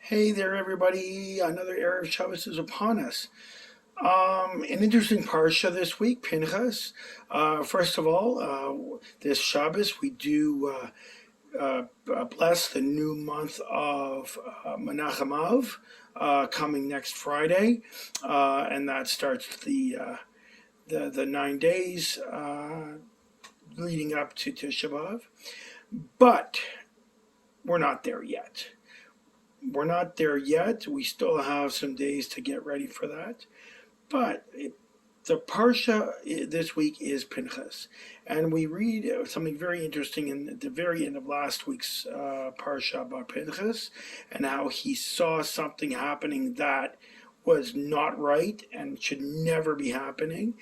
Hey there, everybody. Another Erev Shabbos is upon us. An interesting Parsha this week, Pinchas. First of all, this Shabbos we do bless the new month of Menachem Av coming next Friday, and that starts the 9 days leading up to Tisha B'Av. But we're not there yet. We're not there yet. We still have some days to get ready for that. But the Parsha this week is Pinchas. And we read something very interesting at the very end of last week's Parsha about Pinchas and how he saw something happening that was not right and should never be happening.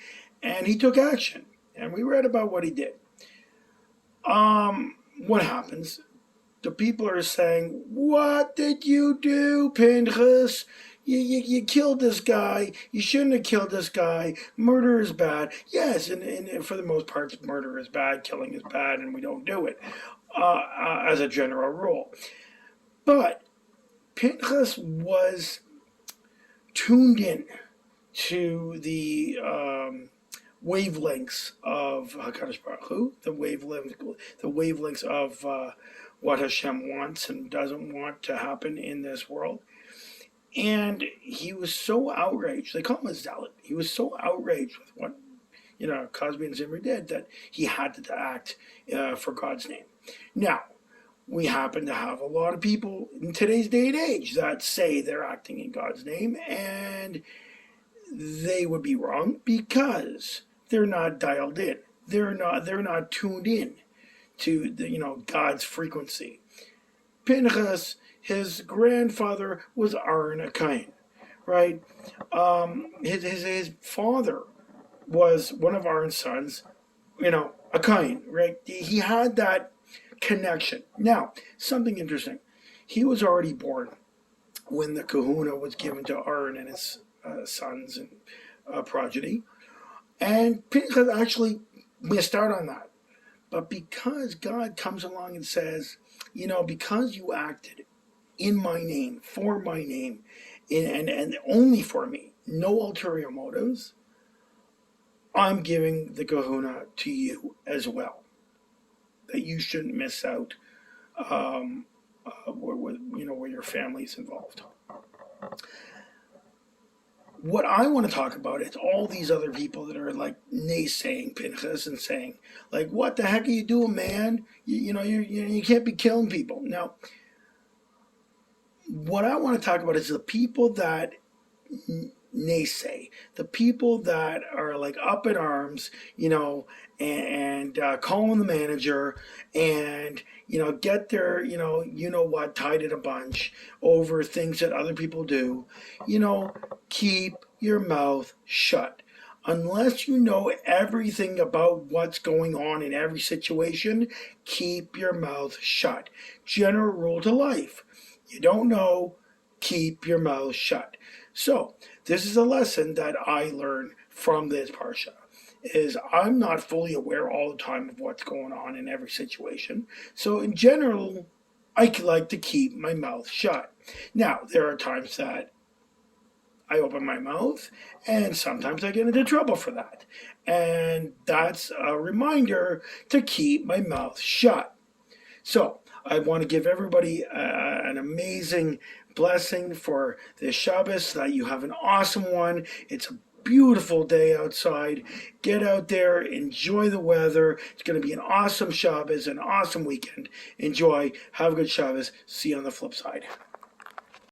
And he took action. And we read about what he did. What happens? The people are saying, "What did you do, Pinchas? You killed this guy. You shouldn't have killed this guy. Murder is bad." Yes, and for the most part, murder is bad, killing is bad, and we don't do it as a general rule. But Pinchas was tuned in to the wavelengths of HaKadosh Baruch Hu, the wavelengths of what Hashem wants and doesn't want to happen in this world. And he was so outraged. They call him a zealot. He was so outraged with what Cosby and Zimri did that he had to act for God's name. Now, we happen to have a lot of people in today's day and age that say they're acting in God's name, and they would be wrong because they're not dialed in. They're not tuned in to God's frequency. Pinchas, his grandfather was Aaron a Kain, right? His father was one of Aaron's sons, a Kain, right? He had that connection. Now, something interesting. He was already born when the kahuna was given to Aaron and his sons and progeny. And Pinchas actually missed out on that. But because God comes along and says, because you acted in my name, for my name, and only for me, no ulterior motives, I'm giving the kahuna to you as well. That you shouldn't miss out where your family's involved. What I want to talk about is all these other people that are like naysaying Pinchas and saying, like, what the heck are you doing, man? You can't be killing people. Now, what I want to talk about is the people that naysay, the people that are like up in arms, and calling the manager and get their what tied in a bunch over things that other people do. Keep your mouth shut. Unless you know everything about what's going on in every situation, keep your mouth shut. General rule to life. You don't know, keep your mouth shut. So, this is a lesson that I learned from this Parsha, is I'm not fully aware all the time of what's going on in every situation. So, in general, I like to keep my mouth shut. Now, there are times that I open my mouth, and sometimes I get into trouble for that. And that's a reminder to keep my mouth shut. So, I want to give everybody an amazing blessing for this Shabbos, that you have an awesome one. It's a beautiful day outside. Get out there, enjoy the weather. It's going to be an awesome Shabbos, an awesome weekend. Enjoy. Have a good Shabbos. See you on the flip side.